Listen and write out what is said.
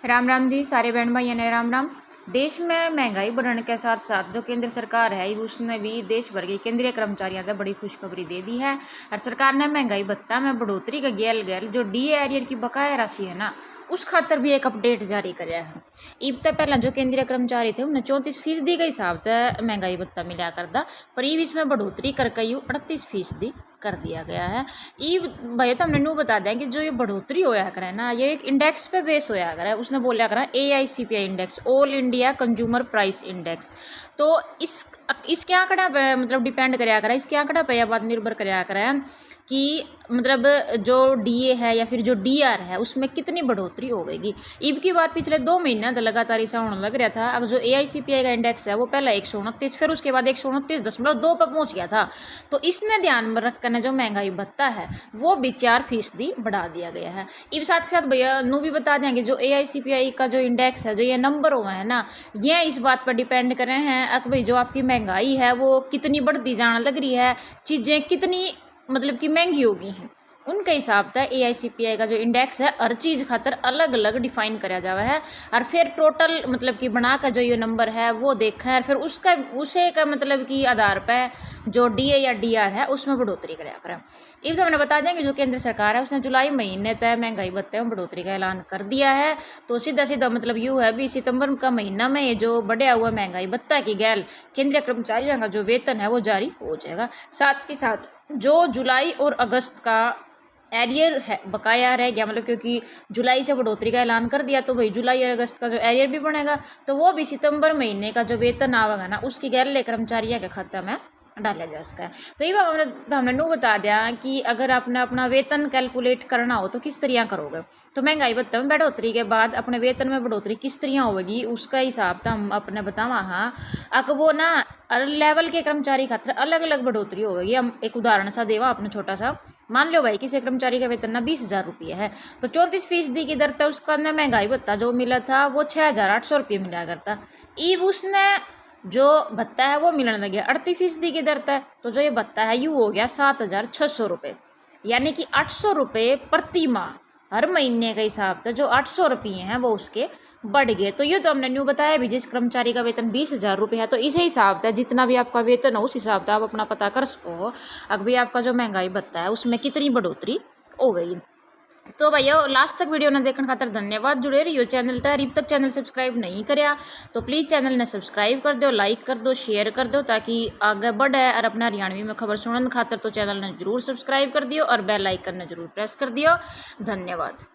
राम राम जी, सारे बहन भाइयों ने राम राम। देश में महंगाई बढ़ने के साथ साथ जो केंद्र सरकार है उसने भी देश भर के केंद्रीय कर्मचारियों को बड़ी खुशखबरी दे दी है। और सरकार ने महंगाई भत्ता में बढ़ोतरी का गेल गेल जो डीए एरियर की बकाया राशि है ना, उस खातर भी एक अपडेट जारी कराया है। इब तक पहला जो केंद्रीय कर्मचारी थे उन्हें 34% के हिसाब से महंगाई भत्ता मिला करता, पर इब इसमें बढ़ोतरी करके 38% कर दिया गया है। ये भैया तो हमने नू बता दें कि जो ये बढ़ोतरी होया करे ना, ये एक इंडेक्स पे बेस होया करे। उसने बोला करा AICPI index, all India consumer price index. तो इसके आंकड़ा पे मतलब डिपेंड कराया करा, इसके आंकड़ा पे यह बात निर्भर कराया करा कि मतलब जो डीए है या फिर जो डीआर है उसमें कितनी बढ़ोतरी होगी। ईब की बार पिछले 2 महीने तो लगातार ऐसा होने लग रहा था। अगर जो AICPI का इंडेक्स है वो पहला 129, फिर उसके बाद 129.2 पर पहुंच गया था। तो इसने ध्यान में रखकर जो महंगाई भत्ता है वो भी 4% बढ़ा दिया गया है। इब साथ के साथ भैया नू भी बता देंगे जो AICPI का जो इंडेक्स है, जो ये नंबर हुआ है ना, ये इस बात पर डिपेंड कर रहे हैं कि भाई जो आपकी महंगाई है वो कितनी बढ़ती जाने लग रही है, चीज़ें कितनी मतलब कि महंगी होगी हैं, उनके हिसाब से AICPI का जो इंडेक्स है हर चीज़ खातर अलग अलग डिफाइन कराया जावा है। और फिर टोटल मतलब कि बना कर जो ये नंबर है वो देखा है, और फिर उसका उसे का मतलब कि आधार पर जो DA या DR है उसमें बढ़ोतरी कराया करें। इब तो मैंने बता दें कि जो केंद्र सरकार है उसने जुलाई महीने तक महंगाई भत्ते में बढ़ोतरी का ऐलान कर दिया है। तो सीधा सीधा मतलब यूँ है भी सितंबर का महीना में ये जो बढ़िया हुआ महंगाई भत्ता की गैल केंद्रीय कर्मचारियों का जो वेतन है वो जारी हो जाएगा। साथ के साथ जो जुलाई और अगस्त का एरियर है बकाया रह गया, मतलब क्योंकि जुलाई से बढ़ोतरी का ऐलान कर दिया तो भाई जुलाई और अगस्त का जो एरियर भी बनेगा तो वो भी सितंबर महीने का जो वेतन आवेगा ना उसकी गैर कर्मचारियों के खाते में डाला जा सका है। तो ये हमने नू बता दिया कि अगर आपने अपना वेतन कैलकुलेट करना हो तो किस तरह करोगे। तो महंगाई भत्ते में बढ़ोतरी के बाद अपने वेतन में बढ़ोतरी किस तरह होगी उसका हिसाब तो हम अपने बतावा। हाँ, अगर वो ना लेवल के कर्मचारी खातर अलग अलग बढ़ोतरी होगी। हम एक उदाहरण सा देवा अपने छोटा सा, मान लो भाई किसी कर्मचारी का वेतन ना 20,000 रुपये है तो 34% की दर था उसका ना महंगाई भत्ता जो मिला था वो 6,800 रुपये मिला करता। ईब उसने जो भत्ता है वो मिलने लग गया 38% की दर है, तो जो ये भत्ता है यू हो गया 7,600 रुपये, यानी कि 800 रुपये प्रति माह हर महीने के हिसाब से जो 800 रुपये हैं वो उसके बढ़ गए। तो ये तो हमने न्यू बताया भी जिस कर्मचारी का वेतन 20,000 रुपये है तो इसी हिसाब से जितना भी आपका वेतन हो उस हिसाब से आप अपना पता कर सको अगर भी आपका जो महंगाई भत्ता है उसमें कितनी बढ़ोतरी हो गई। तो भैया लास्ट तक वीडियो ने देखने खातर धन्यवाद। जुड़े रहियो चैनल तक। अब तक चैनल सब्सक्राइब नहीं कराया तो प्लीज़ चैनल ने सब्सक्राइब कर दो, लाइक कर दो, शेयर कर दो ताकि आगे बढ़े। और अपना हरियाणवी में खबर सुनने खातर तो चैनल ने जरूर सब्सक्राइब कर दियो और बेल आइकन ने जरूर प्रेस कर दियो। धन्यवाद।